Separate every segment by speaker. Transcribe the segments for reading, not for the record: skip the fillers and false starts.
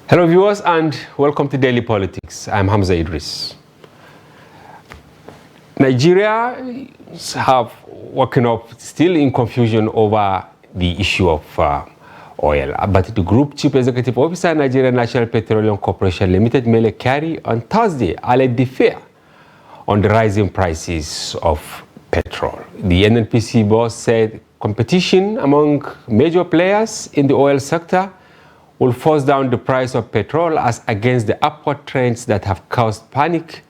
Speaker 1: Hello viewers and welcome to Daily Politics. I'm Hamza Idris. Nigeria have woken up still in confusion over the issue of oil. But the Group Chief Executive Officer, Nigeria National Petroleum Corporation Limited, Mele Kyari, on Thursday allayed the fear on the rising prices of petrol. The NNPC boss said competition among major players in the oil sector will force down the price of petrol as against the upward trends that have caused panic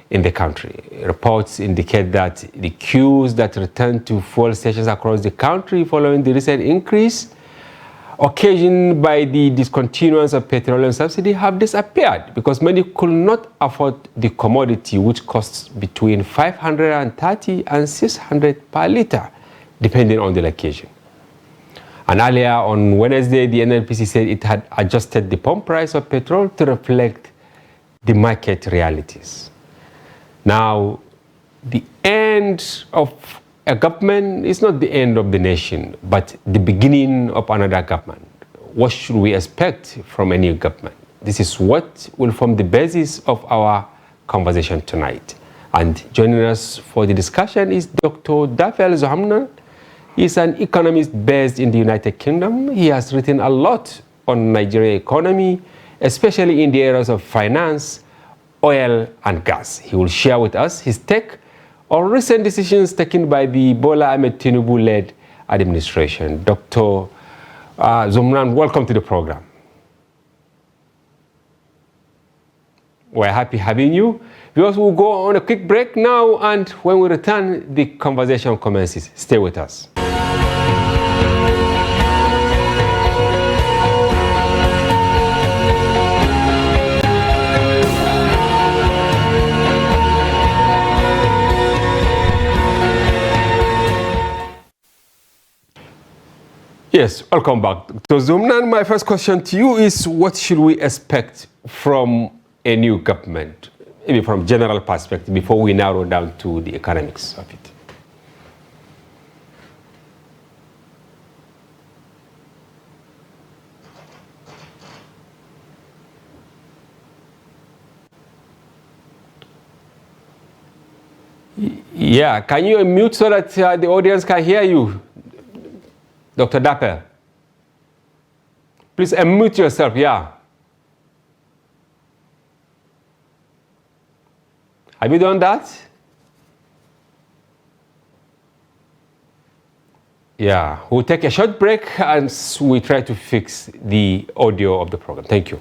Speaker 1: in the country. Reports indicate that the queues that returned to fuel stations across the country following the recent increase occasioned by the discontinuance of petroleum subsidy have disappeared because many could not afford the commodity, which costs between 530 and 600 per litre, depending on the location. And earlier on Wednesday, the NNPC said it had adjusted the pump price of petrol to reflect the market realities. Now, the end of a government is not the end of the nation, but the beginning of another government. What should we expect from a new government? This is what will form the basis of our conversation tonight. And joining us for the discussion is Dr. Dafel Zohamnan. He's an economist based in the United Kingdom. He has written a lot on Nigerian economy, especially in the areas of finance, oil, and gas. He will share with us his take on recent decisions taken by the Bola Ahmed Tinubu-led administration. Dr. Zohamnan, welcome to the program. We're happy having you. Because we'll go on a quick break now, and when we return, the conversation commences. Stay with us. Yes, welcome back. So Zohamnan, my first question to you is, what should we expect from a new government? Maybe from general perspective, before we narrow down to the economics of it. Yeah, can you unmute so that the audience can hear you, Dr. Dapper? Please unmute yourself, yeah. Have you done that? Yeah, we'll take a short break and we try to fix the audio of the program. Thank you.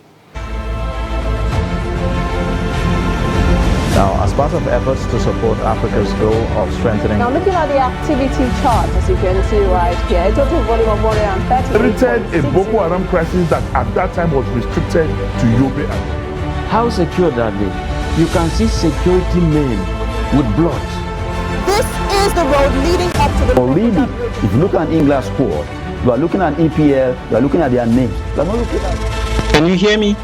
Speaker 2: Now, as part of efforts to support Africa's goal of strengthening...
Speaker 3: Now, looking at the activity chart, as you can see right here, a total volume of 130...
Speaker 4: Created a Boko Haram crisis that at that time was restricted to Yobe.
Speaker 5: How secure are they? You can see security men with blood.
Speaker 3: This is the road leading up to the...
Speaker 6: Or really, if you look at England squad, you are looking at EPL, you are looking at their names. You are not looking at...
Speaker 5: Can you hear me?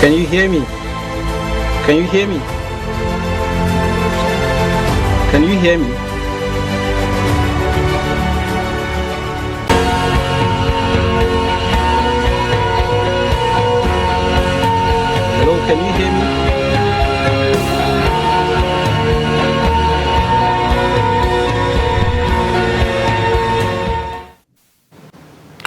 Speaker 5: Can you hear me? Can you hear me? Can you hear me? Can you hear me?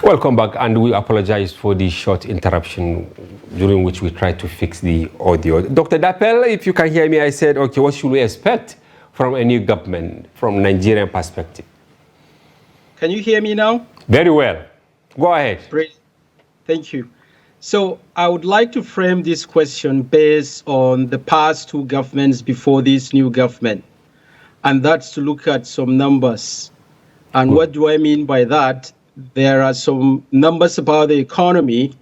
Speaker 1: Welcome back, and we apologize for the short interruption during which we tried to fix the audio. Dr. Dapel, if you can hear me, I said, okay, what should we expect from a new government from Nigerian perspective?
Speaker 5: Can you hear me now?
Speaker 1: Very well. Go ahead.
Speaker 5: Great. Thank you. So I would like to frame this question based on the past two governments before this new government, and that's to look at some numbers. And what do I mean by that? There are some numbers about the economy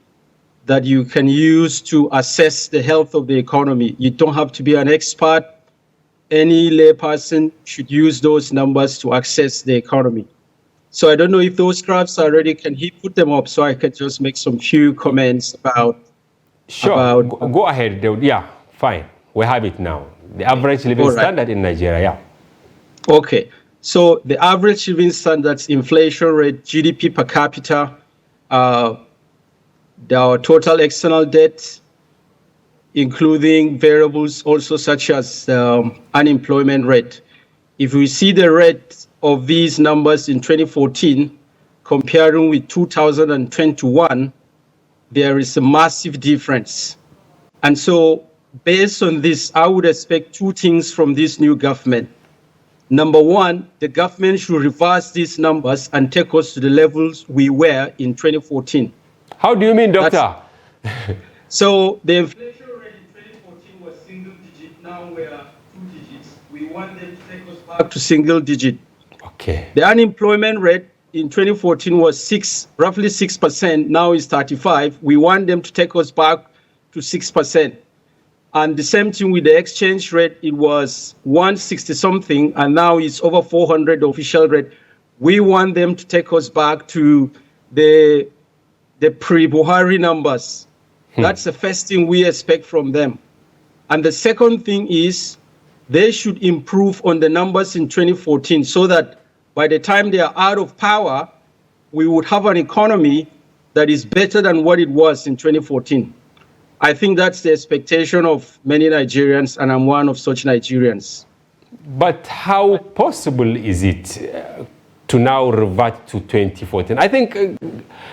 Speaker 5: that you can use to assess the health of the economy. You don't have to be an expert. Any layperson should use those numbers to assess the economy. So I don't know if those graphs are ready. Can he put them up so I can just make some few comments about...
Speaker 1: Sure, go ahead. Yeah, fine. We have it now. The average living standard in Nigeria, yeah.
Speaker 5: Okay. So the average living standards, inflation rate, GDP per capita, our total external debt, including variables also such as unemployment rate. If we see the rate of these numbers in 2014, comparing with 2021, there is a massive difference. And so based on this, I would expect two things from this new government. Number one, the government should reverse these numbers and take us to the levels we were in 2014.
Speaker 1: How do you mean, Doctor?
Speaker 5: So the inflation rate in 2014 was single digit, now we're 2 digits. We want them to take us back to single digit.
Speaker 1: Okay.
Speaker 5: The unemployment rate in 2014 was roughly 6%, now is 35. We want them to take us back to 6%. And the same thing with the exchange rate, it was 160 something, and now it's over 400 official rate. We want them to take us back to the pre-Buhari numbers. That's the first thing we expect from them. And the second thing is they should improve on the numbers in 2014 so that by the time they are out of power, we would have an economy that is better than what it was in 2014. I think that's the expectation of many Nigerians, and I'm one of such Nigerians.
Speaker 1: But how possible is it to now revert to 2014? I think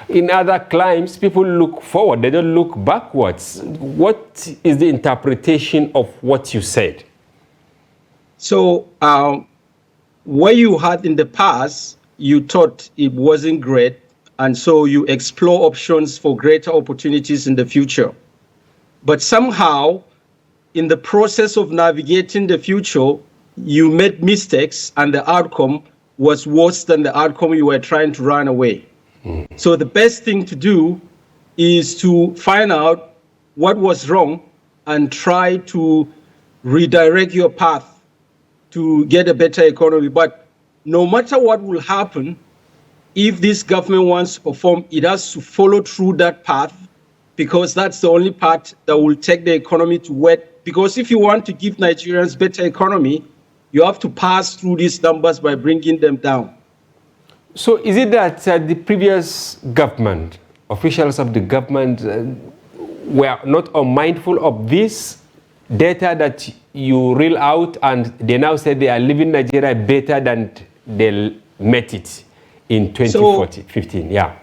Speaker 1: in other climes, people look forward, they don't look backwards. What is the interpretation of what you said?
Speaker 5: So what you had in the past, you thought it wasn't great, and so you explore options for greater opportunities in the future. But somehow, in the process of navigating the future, you made mistakes and the outcome was worse than the outcome you were trying to run away. So the best thing to do is to find out what was wrong and try to redirect your path to get a better economy. But no matter what will happen, if this government wants to perform, it has to follow through that path, because that's the only part that will take the economy to where. Because if you want to give Nigerians better economy, you have to pass through these numbers by bringing them down.
Speaker 1: So is it that the previous government, officials of the government, were not unmindful of this data that you reel out, and they now say they are living Nigeria better than they met it in 2015? Yeah.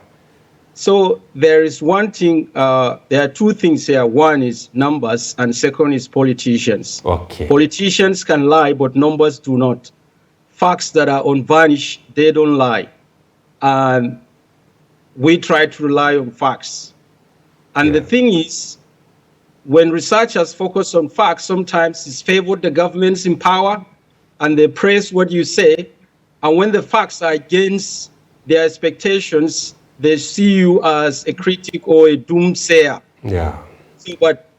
Speaker 5: So there is one thing, there are two things here. One is numbers, and second is politicians.
Speaker 1: Okay.
Speaker 5: Politicians can lie, but numbers do not. Facts that are unvarnished, they don't lie. And we try to rely on facts. And the thing is, when researchers focus on facts, sometimes it's favored the governments in power, and they praise what you say. And when the facts are against their expectations, they see you as a critic or a doomsayer.
Speaker 1: Yeah.
Speaker 5: So, but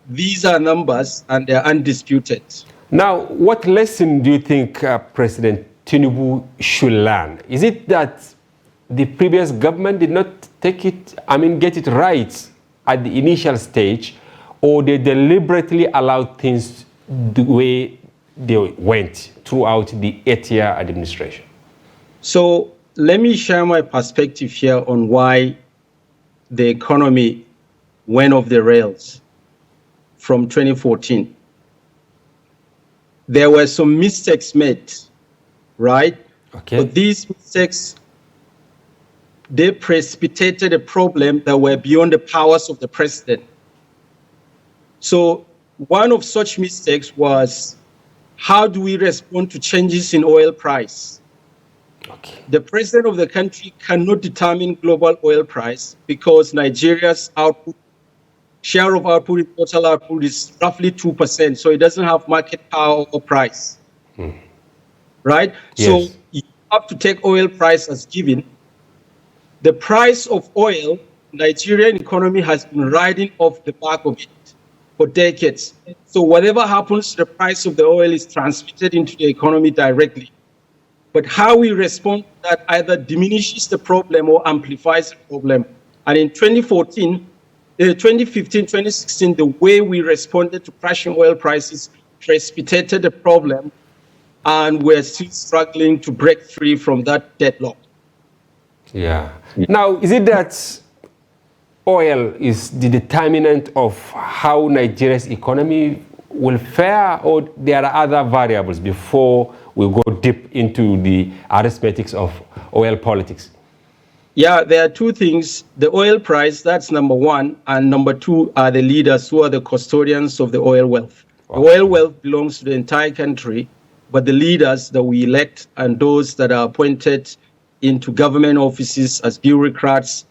Speaker 5: these are numbers, and they're undisputed.
Speaker 1: Now, what lesson do you think President Tinubu should learn? Is it that the previous government did not get it right at the initial stage, or they deliberately allowed things the way they went throughout the 8-year administration?
Speaker 5: So let me share my perspective here on why the economy went off the rails from 2014. There were some mistakes made, right?
Speaker 1: Okay.
Speaker 5: But these mistakes, they precipitated a problem that were beyond the powers of the president. So one of such mistakes was, how do we respond to changes in oil price?
Speaker 1: Okay.
Speaker 5: The president of the country cannot determine global oil price because Nigeria's output, share of output in total output is roughly 2%. So it doesn't have market power or price, right?
Speaker 1: Yes.
Speaker 5: So you have to take oil price as given. The price of oil, Nigerian economy has been riding off the back of it for decades. So whatever happens to the price of the oil is transmitted into the economy directly. But how we respond to that either diminishes the problem or amplifies the problem. And in 2015, 2016, the way we responded to crashing oil prices precipitated the problem and we're still struggling to break free from that deadlock.
Speaker 1: Yeah. Now, is it that oil is the determinant of how Nigeria's economy will fare, or there are other variables before we go deep into the arithmetics of oil politics?
Speaker 5: Yeah, there are two things. The oil price, that's number one, and number two are the leaders who are the custodians of the oil wealth. The oil wealth belongs to the entire country, but the leaders that we elect and those that are appointed into government offices as bureaucrats,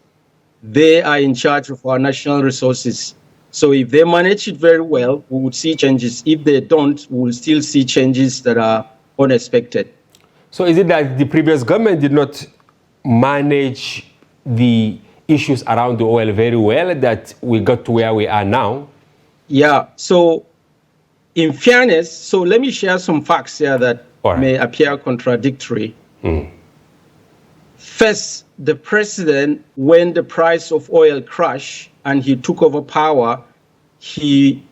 Speaker 5: they are in charge of our national resources. So if they manage it very well, we would see changes. If they don't, we will still see changes that are unexpected.
Speaker 1: So is it that the previous government did not manage the issues around the oil very well that we got to where we are now?
Speaker 5: Yeah, so in fairness, so let me share some facts here that may appear contradictory. First, the president, when the price of oil crashed and he took over power, he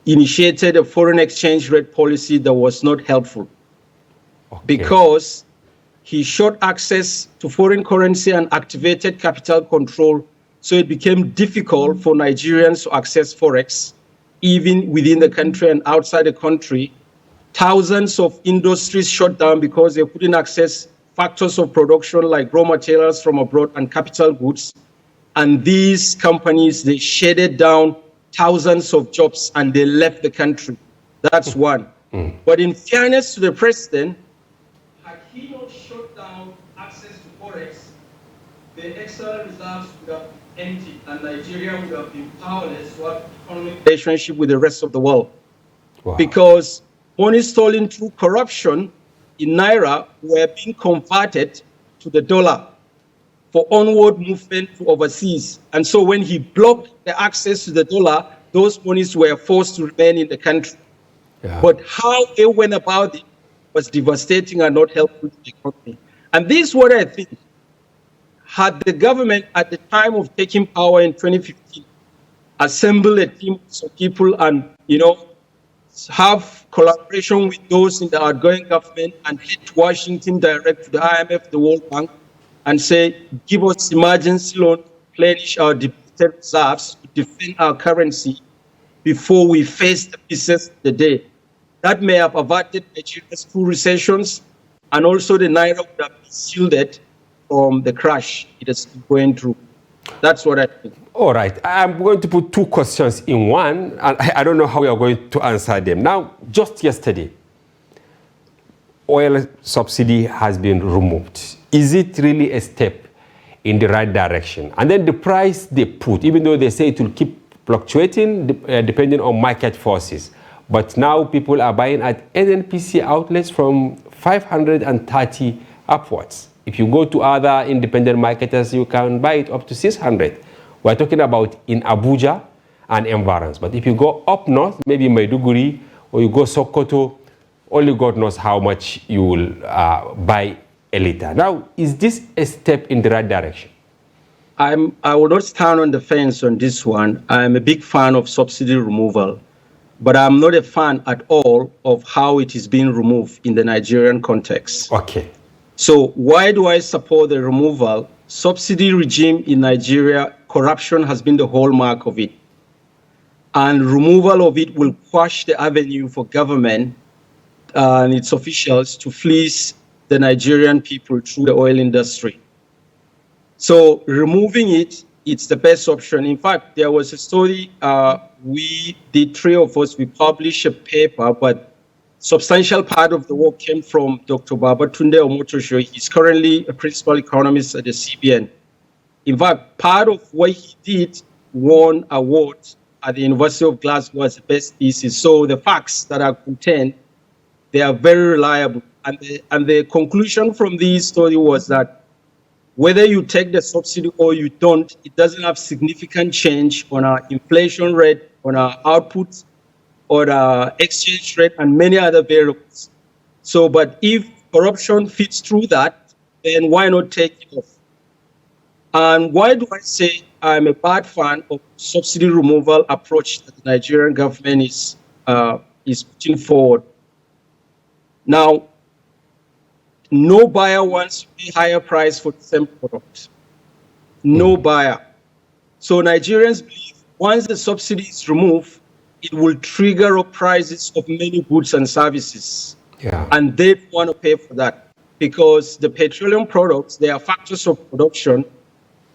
Speaker 5: initiated a foreign exchange rate policy that was not helpful because he shut access to foreign currency and activated capital control. So it became difficult for Nigerians to access Forex, even within the country and outside the country. Thousands of industries shut down because they couldn't access factors of production like raw materials from abroad and capital goods. And these companies, they shutted down thousands of jobs and they left the country. That's one. But in fairness to the president, had he not shut down access to Forex, the external reserves would have emptied and Nigeria would have been powerless to have economic relationship with the rest of the world. Because money stolen through corruption in Naira were being converted to the dollar for onward movement to overseas. And so when he blocked the access to the dollar, those monies were forced to remain in the country. But how they went about it was devastating and not helpful to the economy. And this is what I think. Had the government at the time of taking power in 2015 assembled a team of people and, have collaboration with those in the outgoing government and hit Washington direct to the IMF, the World Bank, and say, give us emergency loan, replenish our depleted reserves to defend our currency before we face the pieces of the day. That may have averted Nigeria's two recessions, and also the Naira would have been shielded from the crash it is going through. That's what I think.
Speaker 1: All right. I'm going to put two questions in one, and I don't know how we are going to answer them. Now, just yesterday, oil subsidy has been removed. Is it really a step in the right direction? And then the price they put, even though they say it will keep fluctuating depending on market forces, but now people are buying at NNPC outlets from 530 upwards. If you go to other independent marketers, you can buy it up to 600. We're talking about in Abuja and environs. But if you go up north, maybe Maiduguri, or you go Sokoto, only God knows how much you will buy a liter. Now, is this a step in the right direction?
Speaker 5: I will not stand on the fence on this one. I'm a big fan of subsidy removal, but I'm not a fan at all of how it is being removed in the Nigerian context.
Speaker 1: Okay.
Speaker 5: So why do I support the removal? Subsidy regime in Nigeria, corruption has been the hallmark of it. And removal of it will quash the avenue for government and its officials to fleece the Nigerian people through the oil industry. So removing it, it's the best option. In fact, there was a story, three of us, we published a paper, but substantial part of the work came from Dr. Babatunde Omotosho. He's currently a principal economist at the CBN. In fact, part of what he did won awards at the University of Glasgow as the best thesis. So the facts that are contained, they are very reliable. And the conclusion from this story was that whether you take the subsidy or you don't, it doesn't have significant change on our inflation rate, on our output, or the exchange rate and many other variables. So, but if corruption fits through that, then why not take it off? And why do I say I'm a bad fan of subsidy removal approach that the Nigerian government is putting forward? Now, no buyer wants to pay higher price for the same product. No buyer. So Nigerians believe once the subsidy is removed, it will trigger up prices of many goods and services.
Speaker 1: Yeah.
Speaker 5: And they don't want to pay for that because the petroleum products, they are factors of production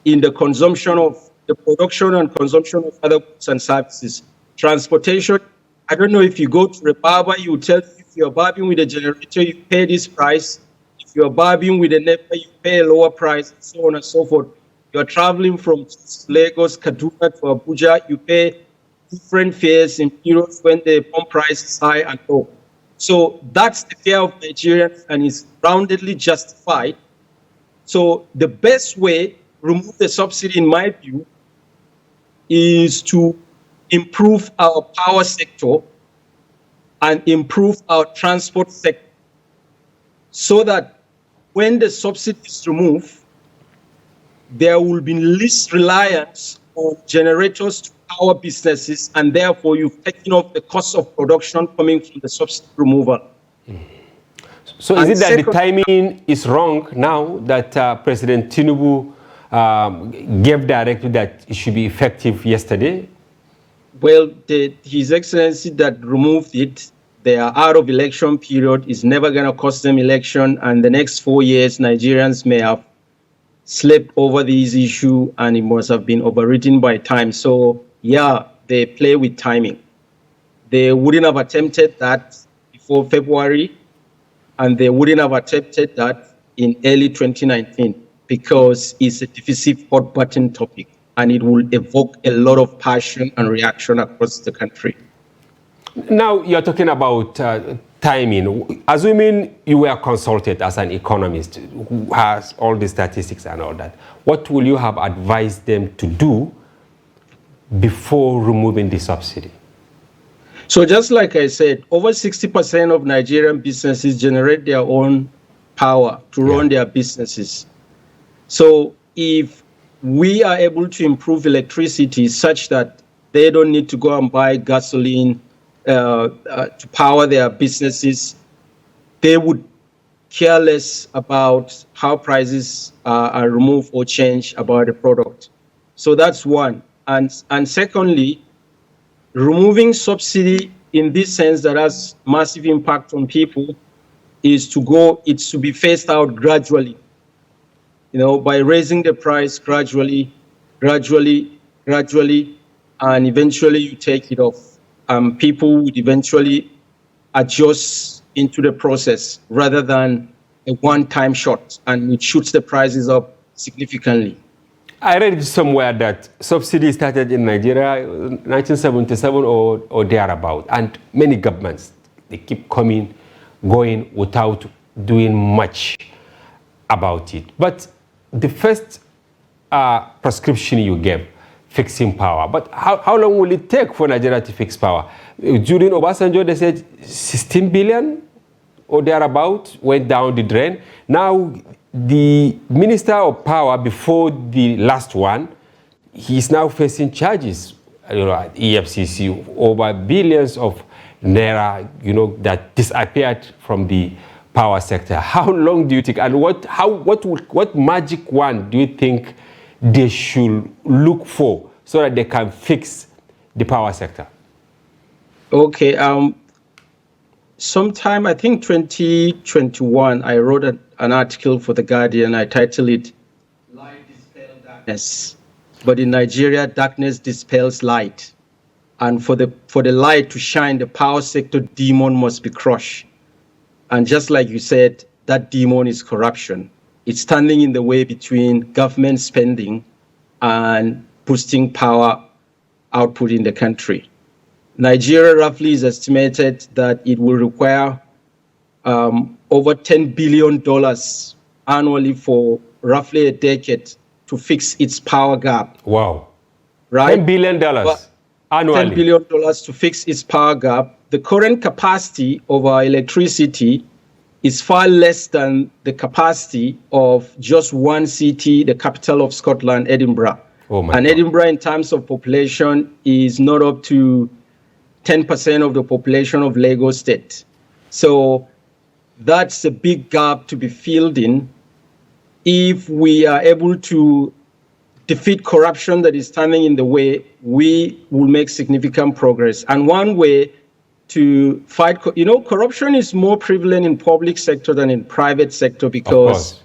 Speaker 5: in the consumption of the production and consumption of other goods and services. Transportation, I don't know if you go to a barber, you will tell you if you're barbing with a generator, you pay this price. If you're barbing with a NEPA, you pay a lower price, and so on and so forth. You're traveling from Lagos, Kaduna to Abuja, you pay different fares in periods when the pump price is high and low. So that's the fear of Nigerians and is roundedly justified. So the best way remove the subsidy, in my view, is to improve our power sector and improve our transport sector so that when the subsidy is removed, there will be least reliance on generators to power businesses, and therefore you've taken off the cost of production coming from the subsidy removal.
Speaker 1: So is it that the timing is wrong now that President Tinubu gave directive that it should be effective yesterday?
Speaker 5: Well, His Excellency that removed it, they are out of election period, is never going to cost them election, and the next 4 years, Nigerians may have slept over this issue and it must have been overwritten by time. So, yeah, they play with timing. They wouldn't have attempted that before February, and they wouldn't have attempted that in early 2019 because it's a divisive hot button topic and it will evoke a lot of passion and reaction across the country.
Speaker 1: Now you're talking about timing. Assuming you were consulted as an economist who has all the statistics and all that, what will you have advised them to do before removing the subsidy?
Speaker 5: So just like I said, over 60% of Nigerian businesses generate their own power to run their businesses. So if we are able to improve electricity such that they don't need to go and buy gasoline to power their businesses, they would care less about how prices are removed or changed about the product. So that's one. And secondly, removing subsidy in this sense that has massive impact on people it's to be phased out gradually, by raising the price gradually, and eventually you take it off. People would eventually adjust into the process rather than a one-time shot, and it shoots the prices up significantly.
Speaker 1: I read somewhere that subsidy started in Nigeria 1977 or thereabout, and many governments, they keep going without doing much about it. But the first prescription you gave, fixing power. But how long will it take for Nigeria to fix power? During Obasanjo, they said 16 billion or thereabout went down the drain. Now, the Minister of Power before the last one, he's now facing charges, at EFCC, over billions of naira, that disappeared from the power sector. How long do you think, and what magic wand do you think they should look for so that they can fix the power sector?
Speaker 5: Okay, sometime, I think 2021, I wrote an article for The Guardian. I titled it, Light Dispels Darkness. But in Nigeria, darkness dispels light. And for the light to shine, the power sector demon must be crushed. And just like you said, that demon is corruption. It's standing in the way between government spending and boosting power output in the country. Nigeria roughly is estimated that it will require over $10 billion annually for roughly a decade to fix its power gap.
Speaker 1: Wow.
Speaker 5: Right?
Speaker 1: $10 billion annually.
Speaker 5: $10 billion to fix its power gap. The current capacity of our electricity is far less than the capacity of just one city, the capital of Scotland, Edinburgh. And God. Edinburgh, in terms of population, is not up to 10% of the population of Lagos State. So that's a big gap to be filled in. If we are able to defeat corruption that is standing in the way, we will make significant progress. And one way to fight, corruption is more prevalent in public sector than in private sector, because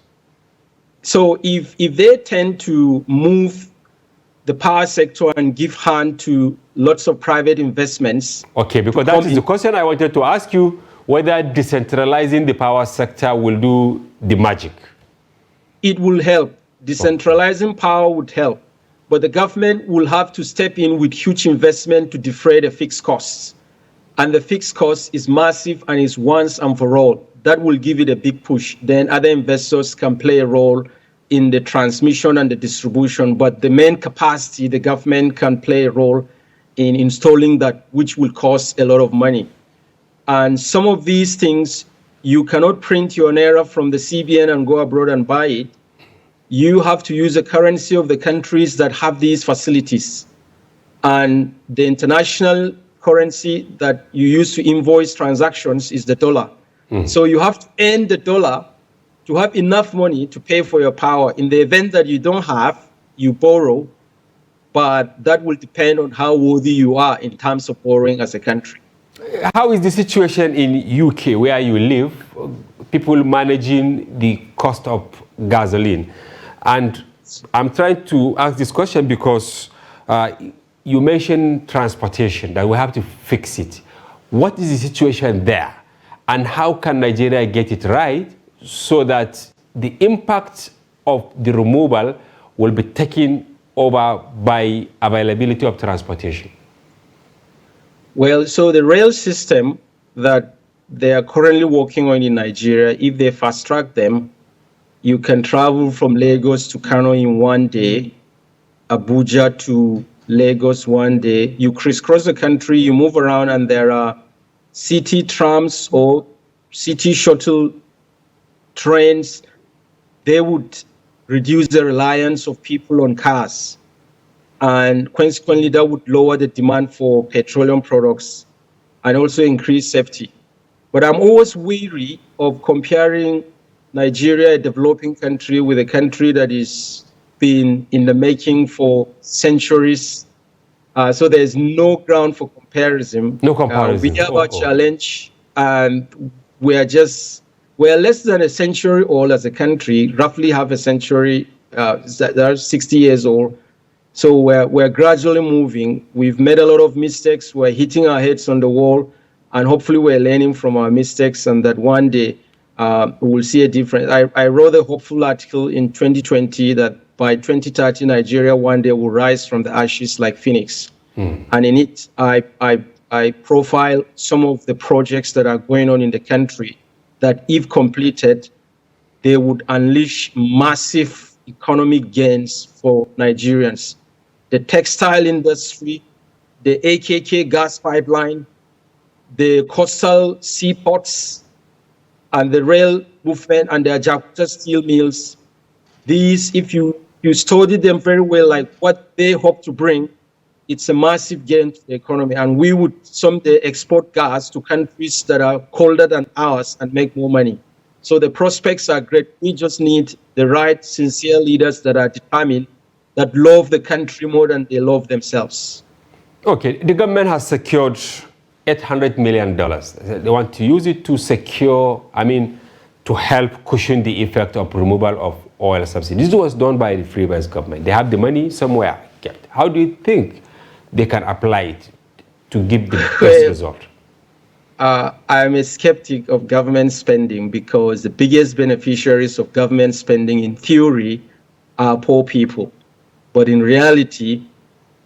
Speaker 5: so if they tend to move the power sector and give hand to lots of private investments.
Speaker 1: Okay, because that is the question I wanted to ask you, whether decentralizing the power sector will do the magic.
Speaker 5: It will help. Decentralizing power would help. But the government will have to step in with huge investment to defray the fixed costs. And the fixed cost is massive and is once and for all. That will give it a big push. Then other investors can play a role in the transmission and the distribution. But the main capacity, the government can play a role in installing that, which will cost a lot of money. And some of these things, you cannot print your naira from the CBN and go abroad and buy it. You have to use the currency of the countries that have these facilities. And the international currency that you use to invoice transactions is the dollar. So you have to earn the dollar to have enough money to pay for your power. In the event that you don't have, you borrow, but that will depend on how worthy you are in terms of borrowing as a country.
Speaker 1: How is the situation in UK, where you live, people managing the cost of gasoline? And I'm trying to ask this question because you mentioned transportation, that we have to fix it. What is the situation there? And how can Nigeria get it right so that the impact of the removal will be taken over by availability of transportation?
Speaker 5: Well, so the rail system that they are currently working on in Nigeria, if they fast track them, you can travel from Lagos to Kano in 1 day, Abuja to Lagos 1 day. You crisscross the country, you move around, and there are city trams or city shuttle trains. They would reduce the reliance of people on cars. And consequently, that would lower the demand for petroleum products and also increase safety. But I'm always weary of comparing Nigeria, a developing country, with a country that is been in the making for centuries. So there's no ground for comparison.
Speaker 1: No comparison.
Speaker 5: We have a challenge, and we're less than a century old as a country, roughly half a century, they're 60 years old. So we're gradually moving. We've made a lot of mistakes. We're hitting our heads on the wall, and hopefully we're learning from our mistakes, and that one day we'll see a difference. I wrote a hopeful article in 2020 that by 2030, Nigeria one day will rise from the ashes like Phoenix. And in it, I profile some of the projects that are going on in the country that, if completed, they would unleash massive economic gains for Nigerians. The textile industry, the AKK gas pipeline, the coastal seaports, and the rail movement and the Ajakuta steel mills. These, if you study them very well, like what they hope to bring, it's a massive gain to the economy. And we would someday export gas to countries that are colder than ours and make more money. So the prospects are great. We just need the right, sincere leaders that are determined, that love the country more than they love themselves.
Speaker 1: Okay, the government has secured $800 million. They want to use it to to help cushion the effect of removal of oil subsidies. This was done by the Freebase government. They have the money somewhere kept. How do you think they can apply it to give the best result?
Speaker 5: I'm a skeptic of government spending, because the biggest beneficiaries of government spending in theory are poor people. But in reality,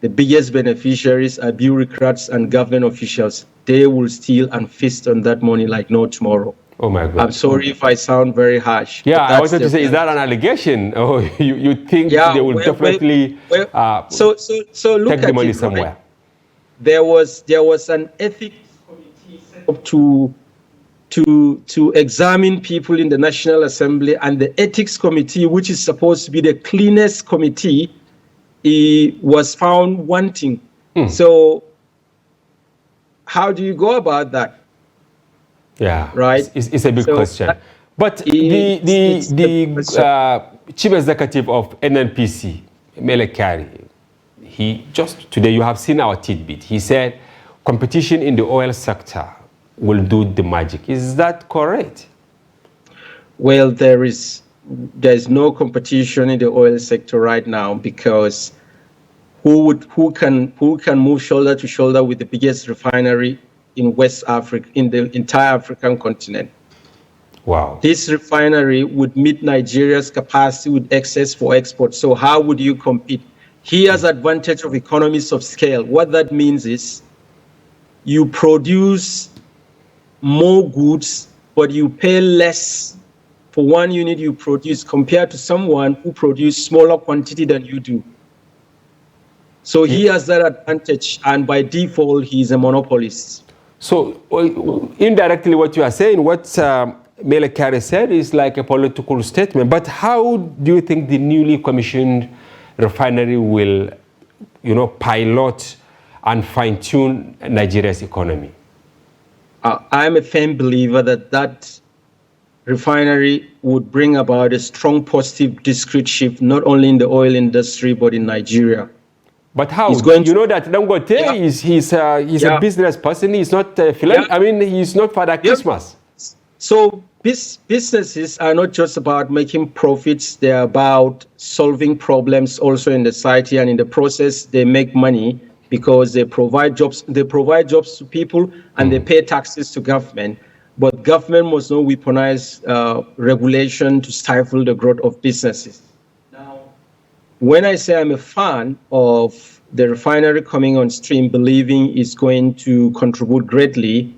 Speaker 5: the biggest beneficiaries are bureaucrats and government officials. They will steal and feast on that money like no tomorrow.
Speaker 1: Oh my God.
Speaker 5: I'm sorry if I sound very harsh.
Speaker 1: Yeah, I wanted to say, is that an allegation? Or you think they will definitely
Speaker 5: so look
Speaker 1: take the
Speaker 5: at
Speaker 1: money
Speaker 5: it,
Speaker 1: somewhere?
Speaker 5: Right? There was an ethics committee set up to examine people in the National Assembly, and the ethics committee, which is supposed to be the cleanest committee, was found wanting. So how do you go about that?
Speaker 1: Yeah,
Speaker 5: right?
Speaker 1: It's a big
Speaker 5: So
Speaker 1: question.
Speaker 5: that
Speaker 1: But
Speaker 5: it's a big question.
Speaker 1: chief executive of NNPC, Mele Kyari, he just today, you have seen our tidbit. He said competition in the oil sector will do the magic. Is that correct?
Speaker 5: Well, there's no competition in the oil sector right now, because who can move shoulder to shoulder with the biggest refinery in West Africa, in the entire African continent?
Speaker 1: Wow.
Speaker 5: This refinery would meet Nigeria's capacity with excess for export. So how would you compete? He has advantage of economies of scale. What that means is you produce more goods, but you pay less for one unit you produce compared to someone who produces smaller quantity than you do. So he has that advantage, and by default, he's a monopolist.
Speaker 1: So indirectly what you are saying, what Mele Kyari said is like a political statement. But how do you think the newly commissioned refinery will, pilot and fine-tune Nigeria's economy?
Speaker 5: I'm a firm believer that refinery would bring about a strong positive discrete shift, not only in the oil industry, but in Nigeria.
Speaker 1: But how?
Speaker 5: He's going
Speaker 1: you know that Dangote he's a business person. He's not I mean, he's not Father Christmas.
Speaker 5: So businesses are not just about making profits. They're about solving problems also in the society, and in the process, they make money because they provide jobs. They provide jobs to people, and they pay taxes to government. But government must not weaponize regulation to stifle the growth of businesses. Now, when I say I'm a fan of the refinery coming on stream, believing it's going to contribute greatly,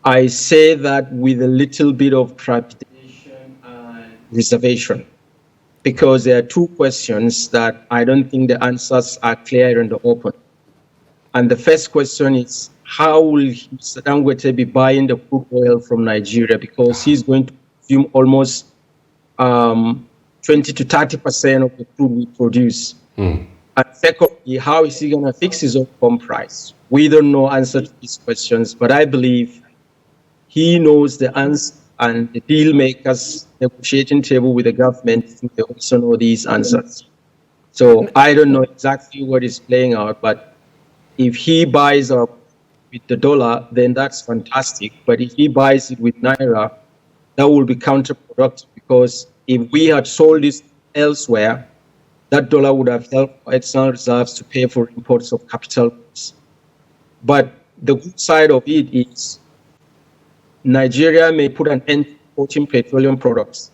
Speaker 5: I say that with a little bit of trepidation and reservation, because there are two questions that I don't think the answers are clear in the open. And the first question is, how will Mr. Dangote be buying the crude oil from Nigeria? Because he's going to consume almost 20 to 30% of the crude we produce. And secondly, how is he going to fix his own pump price? We don't know answer to these questions, but I believe he knows the answer, and the deal makers negotiating table with the government, they also know these answers. So I don't know exactly what is playing out, but if he buys up with the dollar, then that's fantastic. But if he buys it with Naira, that will be counterproductive, because if we had sold this elsewhere, that dollar would have helped external reserves to pay for imports of capital goods. But the good side of it is Nigeria may put an end to importing petroleum products.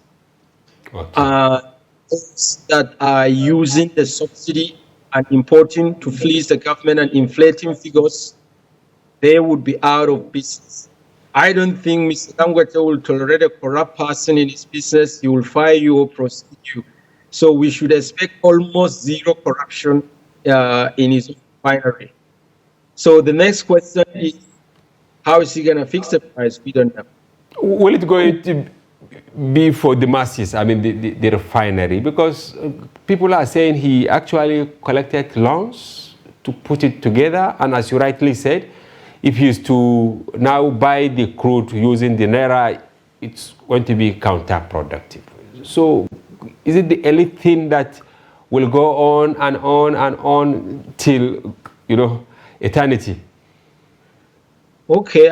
Speaker 5: Those that are using the subsidy and importing to fleece the government and inflating figures, they would be out of business. I don't think Mr. Dangote will tolerate a corrupt person in his business. He will fire you or prosecute you. So we should expect almost zero corruption in his refinery. So the next question is, how is he going to fix the price? We don't know.
Speaker 1: Will it going to be for the masses, I mean, the refinery? Because people are saying he actually collected loans to put it together. And as you rightly said, if he is to now buy the crude using the Naira, it's going to be counterproductive. So is it the elite thing that will go on and on and on till, eternity?
Speaker 5: Okay,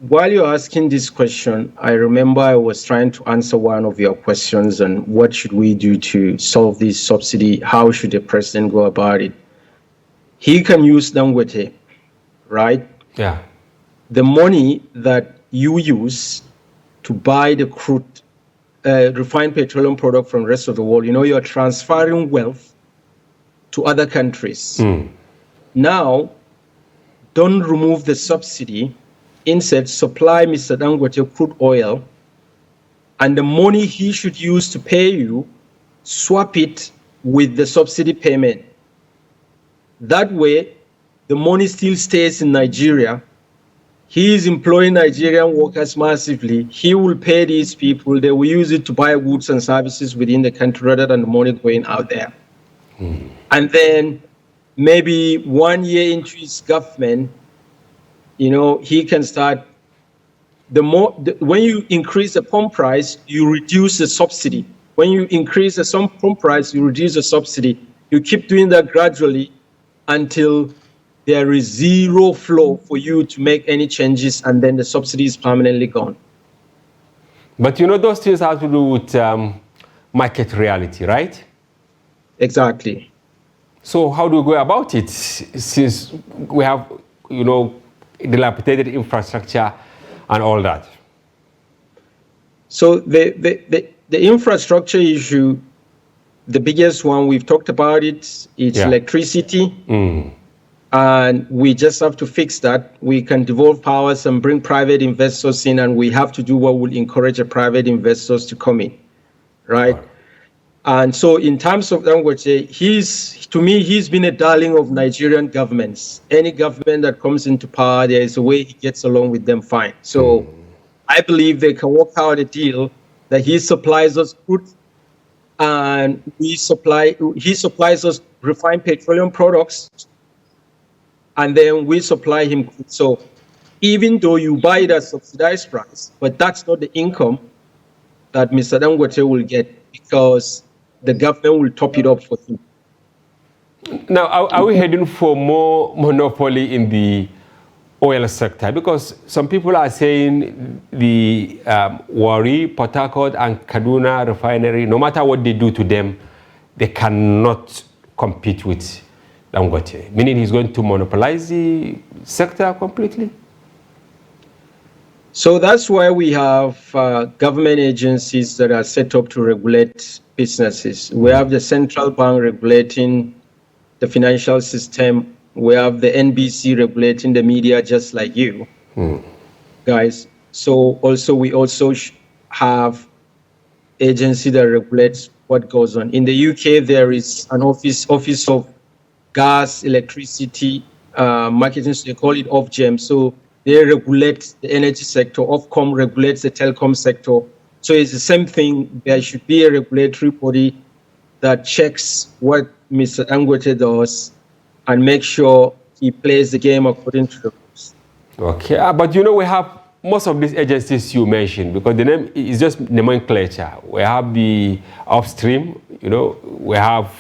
Speaker 5: while you're asking this question, I remember I was trying to answer one of your questions on what should we do to solve this subsidy? How should the president go about it? He can use Dangote, right?
Speaker 1: Yeah.
Speaker 5: The money that you use to buy the crude, refined petroleum product from the rest of the world, you're transferring wealth to other countries. Now, don't remove the subsidy. Instead, supply Mr. Dangote crude oil, and the money he should use to pay you, swap it with the subsidy payment. That way, the money still stays in Nigeria. He is employing Nigerian workers massively. He will pay these people. They will use it to buy goods and services within the country rather than the money going out there. And then maybe 1 year into his government, he can start when you increase the pump price, you reduce the subsidy. When you increase the pump price, you reduce the subsidy. You keep doing that gradually until there is zero flow for you to make any changes, and then the subsidy is permanently gone.
Speaker 1: But those things have to do with market reality, right?
Speaker 5: Exactly.
Speaker 1: So how do we go about it, since we have, dilapidated infrastructure and all that?
Speaker 5: So the infrastructure issue, the biggest one, we've talked about it, it's electricity. And we just have to fix that. We can devolve powers and bring private investors in, and we have to do what will encourage the private investors to come in, right? And so in terms of Dangote, he's been a darling of Nigerian governments. Any government that comes into power, there is a way he gets along with them fine. So I believe they can work out a deal that he supplies us crude, and he supplies us refined petroleum products, and then we supply him crude. So even though you buy it at subsidized price, but that's not the income that Mr. Dangote will get, because the government will top it up for him.
Speaker 1: Now, are we heading for more monopoly in the oil sector? Because some people are saying the Warri, Port Harcourt, and Kaduna refinery, no matter what they do to them, they cannot compete with Dangote, meaning he's going to monopolize the sector completely?
Speaker 5: So that's why we have government agencies that are set up to regulate businesses. We have the central bank regulating the financial system. We have the NBC regulating the media, just like you guys. So we also have agency that regulates what goes on. In the UK, there is an office of gas, electricity, marketing, so they call it Ofgem. So they regulate the energy sector. Ofcom regulates the telecom sector. So it's the same thing. There should be a regulatory body that checks what Mr. Dangote does and make sure he plays the game according to the rules.
Speaker 1: Okay, but we have most of these agencies you mentioned, because the name is just nomenclature. We have the upstream, we have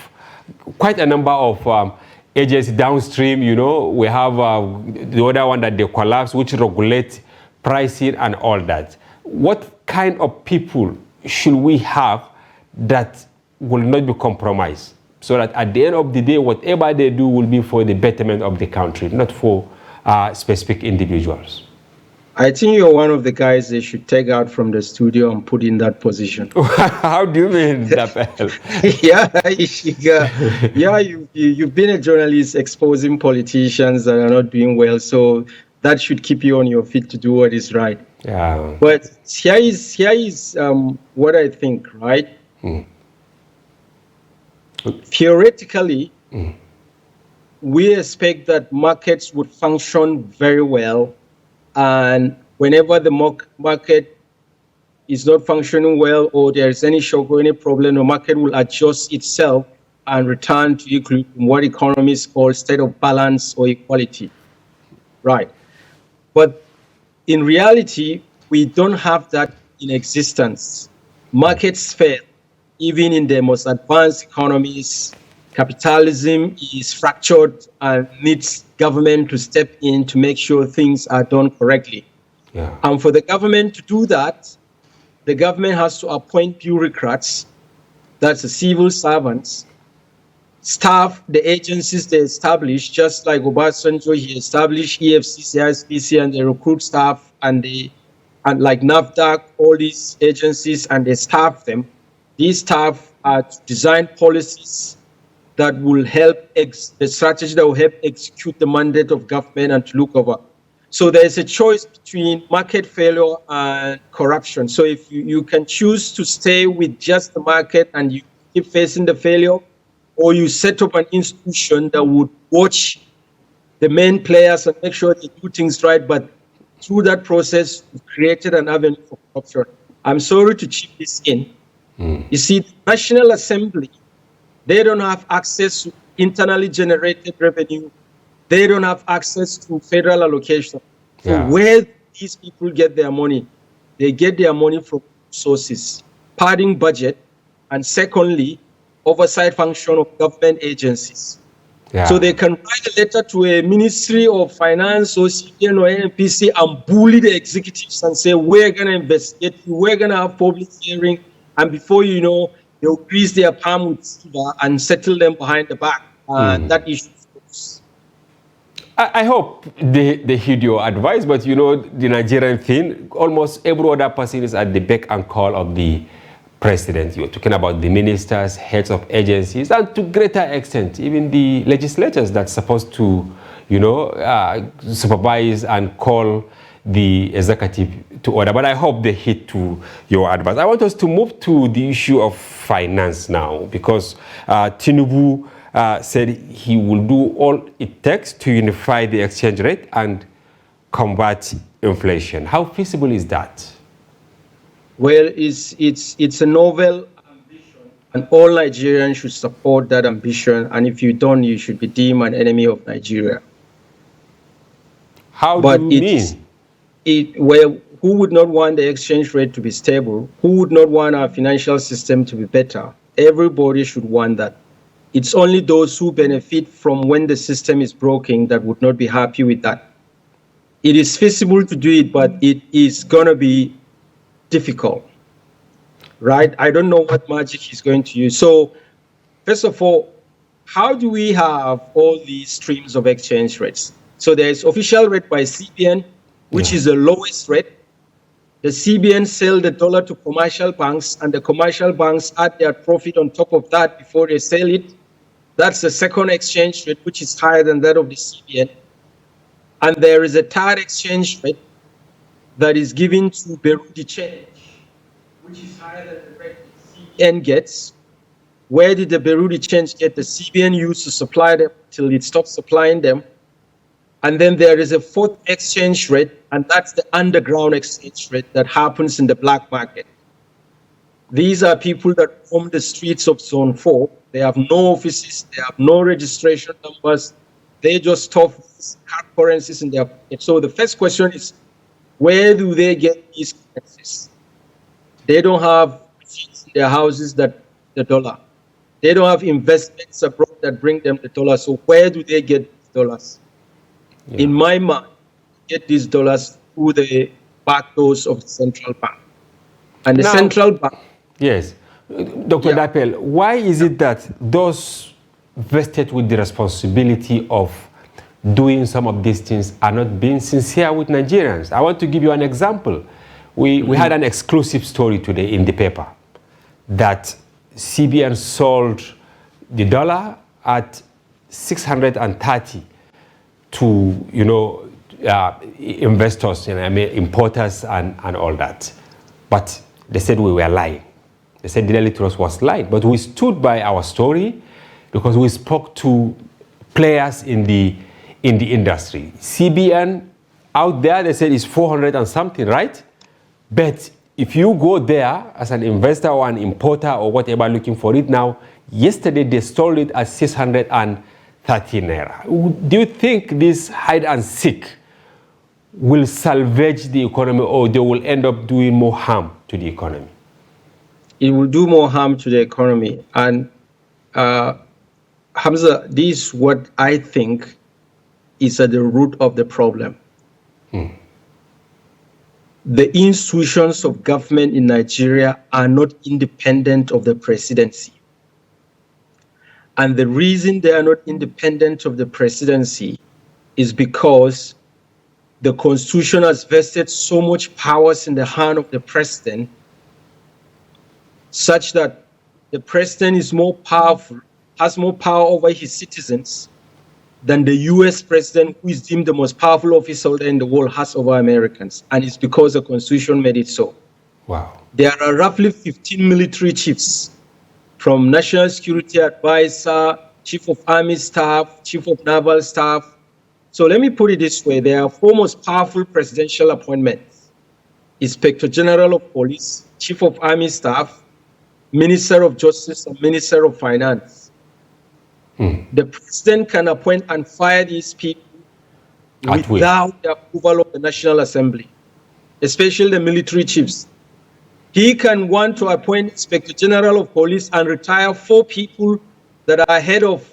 Speaker 1: quite a number of agencies downstream, we have the other one that they collapse, which regulate pricing and all that. What kind of people should we have that will not be compromised, so that at the end of the day, whatever they do will be for the betterment of the country, not for specific individuals?
Speaker 5: I think you're one of the guys they should take out from the studio and put in that position.
Speaker 1: How do you mean, Dapel?
Speaker 5: You've been a journalist exposing politicians that are not doing well, so that should keep you on your feet to do what is right.
Speaker 1: Yeah.
Speaker 5: But here is what I think, right? Theoretically, we expect that markets would function very well, and whenever the market is not functioning well, or there's any shock or any problem, the market will adjust itself and return to equilibrium, what economists call state of balance or equality, right? But in reality, we don't have that in existence. Markets fail. Even in the most advanced economies, capitalism is fractured and needs government to step in to make sure things are done correctly.
Speaker 1: Yeah.
Speaker 5: And for the government to do that, the government has to appoint bureaucrats, that's the civil servants, staff the agencies they establish, just like Obasanjo, he established EFCC, ISPC, and they recruit staff, and like NAFDAC, all these agencies, and they staff them. These staff are to design policies that will help, the strategy that will help execute the mandate of government and to look over. So there's a choice between market failure and corruption. So if you can choose to stay with just the market and you keep facing the failure, or you set up an institution that would watch the main players and make sure they do things right, but through that process, you've created an avenue for corruption. I'm sorry to chip this in. You see, the National Assembly, they don't have access to internally generated revenue. They don't have access to federal allocation. So where these people get their money? They get their money from sources, padding budget, and secondly, oversight function of government agencies.
Speaker 1: Yeah.
Speaker 5: So they can write a letter to a Ministry of Finance or CBN or NPC and bully the executives and say, we're going to investigate you, we're going to have public hearing, and before you know, they'll grease their palm with silver and settle them behind the back. And that issue.
Speaker 1: I hope they heed your advice, but you know, the Nigerian thing, almost every other person is at the beck and call of the president. You're talking about the ministers, heads of agencies, and to greater extent, even the legislators that's supposed to, you know, supervise and call the executive to order. But I hope they heed to your advice. I want us to move to the issue of finance now, because Tinubu said he will do all it takes to unify the exchange rate and combat inflation. How feasible is that?
Speaker 5: Well, it's a novel ambition, and all Nigerians should support that ambition. And if you don't, you should be deemed an enemy of Nigeria.
Speaker 1: How do you mean?
Speaker 5: Well, who would not want the exchange rate to be stable? Who would not want our financial system to be better? Everybody should want that. It's only those who benefit from when the system is broken that would not be happy with that. It is feasible to do it, but it is going to be difficult, right? I don't know what magic he's going to use. So, first of all, how do we have all these streams of exchange rates? So there is official rate by CBN, which is the lowest rate. The CBN sell the dollar to commercial banks, and the commercial banks add their profit on top of that before they sell it. That's the second exchange rate, which is higher than that of the CBN. And there is a third exchange rate that is given to Bureau de Change, which is higher than the rate the CBN gets. Where did the Bureau de Change get? The CBN used to supply them till it stopped supplying them. And then there is a fourth exchange rate, and that's the underground exchange rate that happens in the black market. These are people that roam the streets of Zone 4. They have no offices, they have no registration numbers. They just stuff currencies in their pocket. So the first question is, where do they get these currencies? They don't have machines in their houses that the dollar. They don't have investments abroad that bring them the dollar. So where do they get these dollars? Yeah. In my mind, get these dollars through the back doors of the central bank. And the central bank.
Speaker 1: Yes. Dr. Dapel, why is it that those vested with the responsibility of doing some of these things are not being sincere with Nigerians? I want to give you an example. We had an exclusive story today in the paper that CBN sold the dollar at 630 to, you know, investors, you know, I mean, importers and all that. But they said we were lying. They said the Daily Trust was lying. But we stood by our story because we spoke to players in the industry. CBN out there, they said it's 400 and something, right? But if you go there as an investor or an importer or whatever looking for it now, yesterday they sold it at 630 naira. Do you think this hide and seek will salvage the economy, or they will end up doing more harm to the economy?
Speaker 5: It will do more harm to the economy. And Hamza, this is what I think is at the root of the problem. The institutions of government in Nigeria are not independent of the presidency. And the reason they are not independent of the presidency is because the Constitution has vested so much powers in the hand of the president, such that the president is more powerful, has more power over his citizens than the US president, who is deemed the most powerful office holder in the world, has over Americans. And it's because the Constitution made it so.
Speaker 1: Wow.
Speaker 5: There are roughly 15 military chiefs, from National Security Advisor, Chief of Army Staff, Chief of Naval Staff. So let me put it this way. There are four most powerful presidential appointments: Inspector General of Police, Chief of Army Staff, Minister of Justice, and Minister of Finance. The president can appoint and fire these people without the approval of the National Assembly. especially the military chiefs. He can want to appoint Inspector General of Police and retire 4 people that are ahead of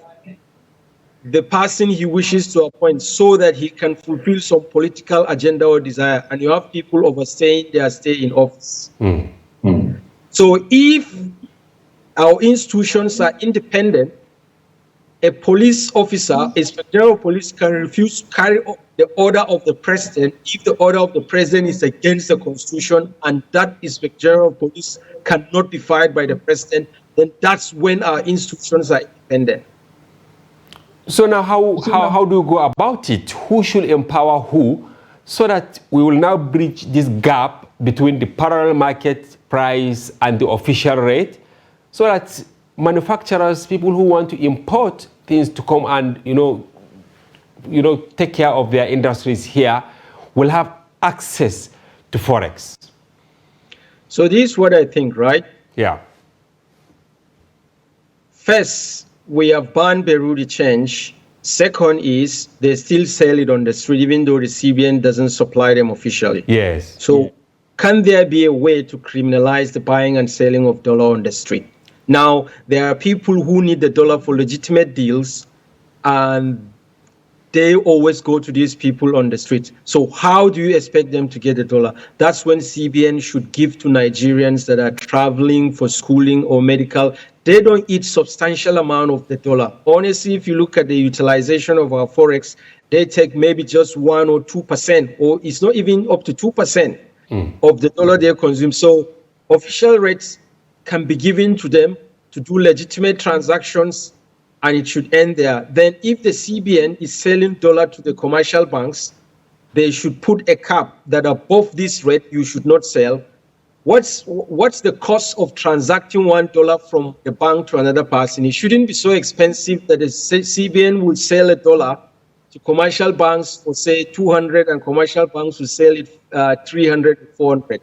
Speaker 5: the person he wishes to appoint so that he can fulfill some political agenda or desire. And you have people overstaying their stay in office. So if our institutions are independent, a police officer, Inspector General of Police, can refuse to carry out the order of the president if the order of the president is against the constitution, and that Inspector General of Police cannot be fired by the president. Then that's when our institutions are independent.
Speaker 1: So now how do we go about it? Who should empower who so that we will now bridge this gap between the parallel market price and the official rate, so that manufacturers, people who want to import things to come and take care of their industries here, will have access to Forex?
Speaker 5: So this is what I think, right?
Speaker 1: Yeah.
Speaker 5: First, we have banned Beirut change. Second is they still sell it on the street, even though the CBN doesn't supply them officially.
Speaker 1: Yes.
Speaker 5: So can there be a way to criminalize the buying and selling of dollar on the street? Now, there are people who need the dollar for legitimate deals, and they always go to these people on the street. So how do you expect them to get the dollar? That's when CBN should give to Nigerians that are traveling for schooling or medical. They don't eat substantial amount of the dollar. Honestly, if you look at the utilization of our Forex, they take maybe just 1 or 2%, or it's not even up to 2% of the dollar they consume. So official rates can be given to them to do legitimate transactions, and it should end there. Then if the CBN is selling dollar to the commercial banks, they should put a cap that above this rate you should not sell. What's the cost of transacting $1 from a bank to another person? It shouldn't be so expensive that the CBN will sell $1 to commercial banks for say 200, and commercial banks will sell it 300, 400.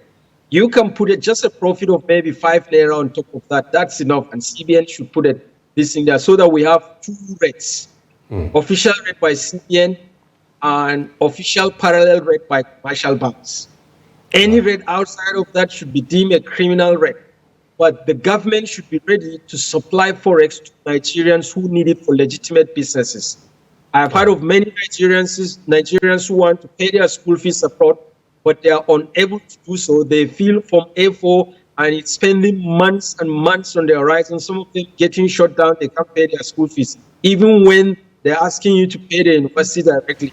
Speaker 5: You can put it just a profit of maybe 5 naira on top of that. That's enough, and CBN should put this in there so that we have 2 rates: official rate by CBN and official parallel rate by commercial banks. Any rate outside of that should be deemed a criminal rate. But the government should be ready to supply Forex to Nigerians who need it for legitimate businesses. I've heard of many Nigerians who want to pay their school fees abroad, but they are unable to do so. They feel from A4 and it's spending months and months on their horizon. Some of them getting shut down, they can't pay their school fees, even when they're asking you to pay the university directly.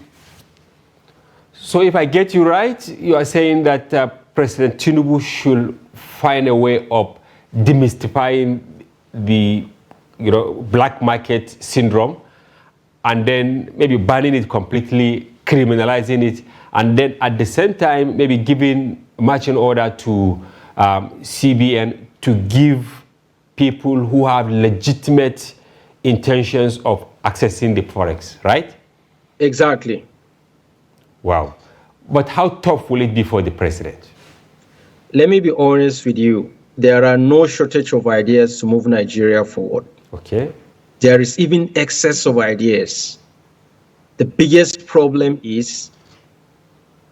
Speaker 1: So if I get you right, you are saying that President Tinubu should find a way of demystifying the black market syndrome, and then maybe banning it completely, criminalizing it, and then at the same time maybe giving marching order to CBN to give people who have legitimate intentions of accessing the Forex, right?
Speaker 5: Exactly.
Speaker 1: Wow. But how tough will it be for the president?
Speaker 5: Let me be honest with you. There are no shortage of ideas to move Nigeria forward.
Speaker 1: Okay.
Speaker 5: There is even excess of ideas. The biggest problem is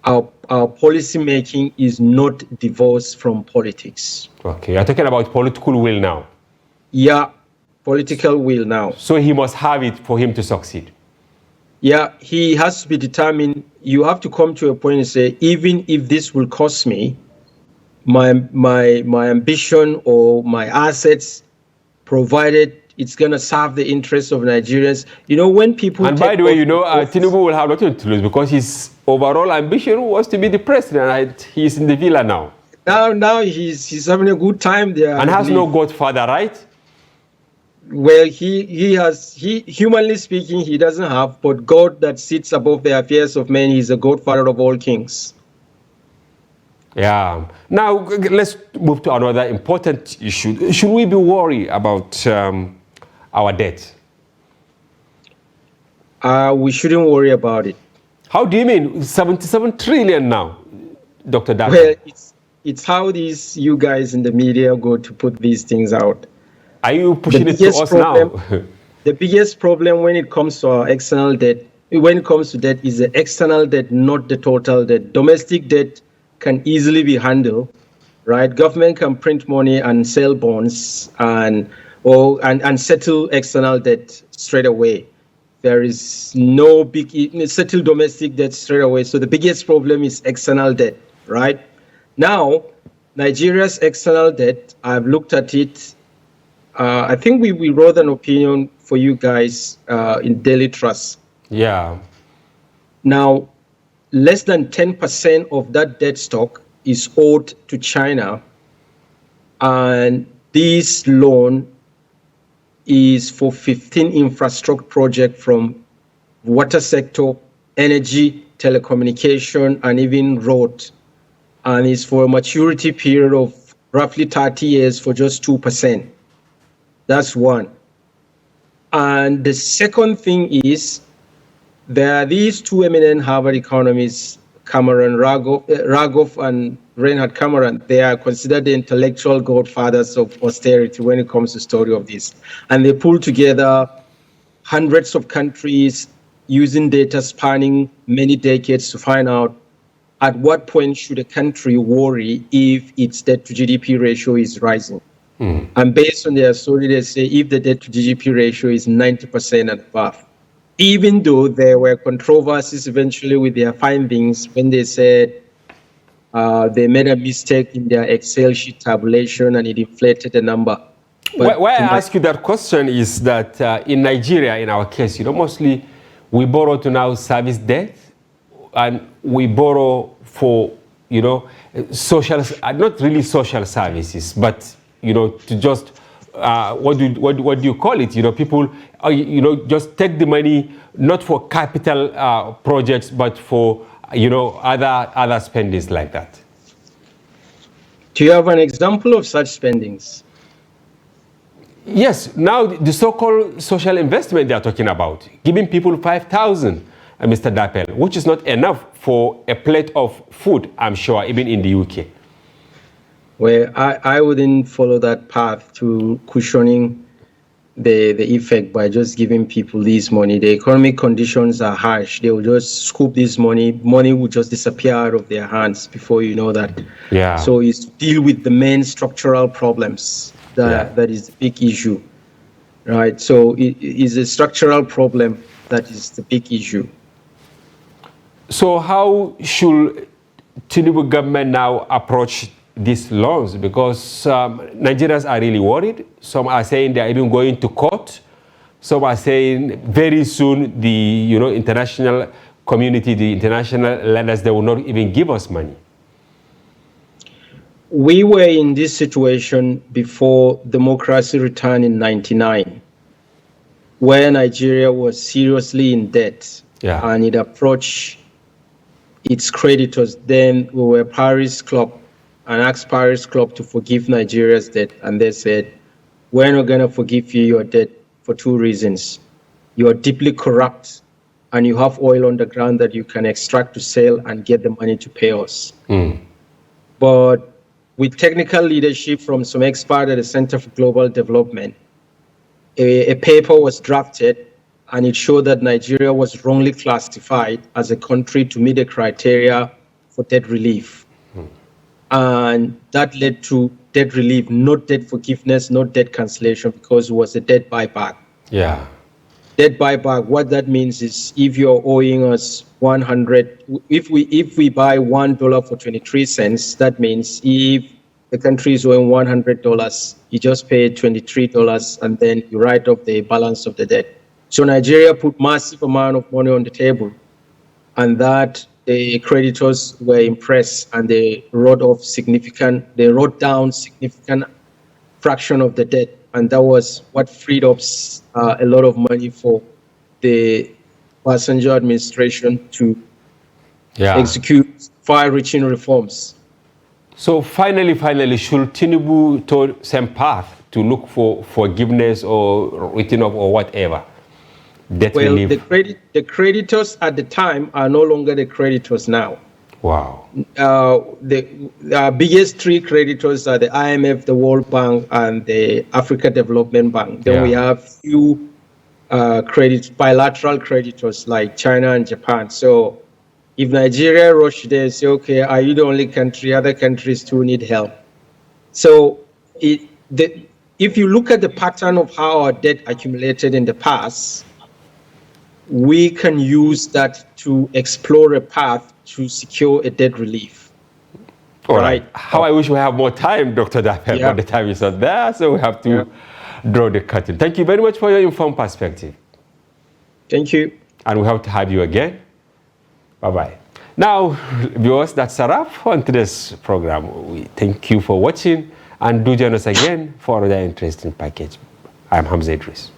Speaker 5: our policy making is not divorced from politics.
Speaker 1: Okay, you're talking about political will now.
Speaker 5: Yeah, political will now.
Speaker 1: So he must have it for him to succeed.
Speaker 5: Yeah, he has to be determined. You have to come to a point and say, even if this will cost me my ambition or my assets, provided it's going to serve the interests of Nigerians. When people...
Speaker 1: And by the way, Tinubu will have nothing to lose because his overall ambition was to be the president, and he's in the villa now.
Speaker 5: Now he's having a good time there.
Speaker 1: And has no godfather, right?
Speaker 5: Well, he has, humanly speaking, he doesn't have, but God that sits above the affairs of men, he's the godfather of all kings.
Speaker 1: Yeah. Now, let's move to another important issue. Should we be worried about our debt?
Speaker 5: We shouldn't worry about it.
Speaker 1: How do you mean? 77 trillion now, Dr. Daka?
Speaker 5: Well, it's how you guys in the media go to put these things out.
Speaker 1: Are you pushing it to us now?
Speaker 5: The biggest problem when it comes to our external debt, when it comes to debt, is the external debt, not the total debt. Domestic debt can easily be handled, right? Government can print money and sell bonds and settle external debt straight away. There is no settle domestic debt straight away. So the biggest problem is external debt, right? Now, Nigeria's external debt, I've looked at it. I think we wrote an opinion for you guys in Daily Trust.
Speaker 1: Yeah.
Speaker 5: Now, less than 10% of that debt stock is owed to China. And this loan is for 15 infrastructure projects from water sector, energy, telecommunication, and even road. And it's for a maturity period of roughly 30 years for just 2%. That's one. And the second thing is, there are these two eminent Harvard economists, Ragov and Reinhard Cameron. They are considered the intellectual godfathers of austerity when it comes to study of this. And they pull together hundreds of countries using data spanning many decades to find out at what point should a country worry if its debt to GDP ratio is rising. And based on their study, they say if the debt to GDP ratio is 90% and above. Even though there were controversies eventually with their findings when they said they made a mistake in their Excel sheet tabulation and it inflated the number. But
Speaker 1: why I ask you that question is that in Nigeria, in our case, mostly we borrow to now service debt, and we borrow for, social, not really social services, but, to just, what do you call it? People, just take the money, not for capital projects, but for, other spendings like that.
Speaker 5: Do you have an example of such spendings?
Speaker 1: Yes, now the so-called social investment they are talking about, giving people 5,000, Mr. Dappel, which is not enough for a plate of food, I'm sure, even in the UK.
Speaker 5: Well, I wouldn't follow that path to cushioning the effect by just giving people this money. The economic conditions are harsh. They will just scoop this money. Money will just disappear out of their hands before you know that.
Speaker 1: Yeah.
Speaker 5: So it's to deal with the main structural problems that is the big issue, right? So it is a structural problem that is the big issue.
Speaker 1: So how should Tinubu government now approach these loans? Because Nigerians are really worried. Some are saying they are even going to court. Some are saying very soon the international community, the international lenders, they will not even give us money.
Speaker 5: We were in this situation before democracy returned in '99, where Nigeria was seriously in debt, and it approached its creditors. Then we were Paris Club and asked Paris Club to forgive Nigeria's debt, and they said, we're not going to forgive you your debt for two reasons. You are deeply corrupt, and you have oil on the ground that you can extract to sell and get the money to pay us. But with technical leadership from some experts at the Center for Global Development, a paper was drafted, and it showed that Nigeria was wrongly classified as a country to meet the criteria for debt relief. And that led to debt relief, not debt forgiveness, not debt cancellation, because it was a debt buyback.
Speaker 1: Yeah.
Speaker 5: Debt buyback, what that means is if you're owing us 100, if we buy $1 for 23 cents, that means if the country is owing $100, you just pay $23 and then you write off the balance of the debt. So Nigeria put massive amount of money on the table, and that the creditors were impressed, and they wrote down significant fraction of the debt, and that was what freed up a lot of money for the Passenger administration to execute far-reaching reforms.
Speaker 1: So finally, should Tinubu take same path to look for forgiveness or written off or whatever?
Speaker 5: Well, the creditors at the time are no longer the creditors now.
Speaker 1: Wow.
Speaker 5: The biggest three creditors are the IMF, the World Bank, and the Africa Development Bank. Then we have few bilateral creditors like China and Japan. So If Nigeria rush there, say, okay, are you the only country? Other countries too need help. So if you look at the pattern of how our debt accumulated in the past, we can use that to explore a path to secure a debt relief.
Speaker 1: All right. How I wish we have more time, Dr. Daffel, but the time is not there, so we have to draw the curtain. Thank you very much for your informed perspective.
Speaker 5: Thank you.
Speaker 1: And we hope to have you again. Bye-bye. Now, viewers, that's a wrap on today's program. We thank you for watching, and do join us again for another interesting package. I'm Hamza Idris.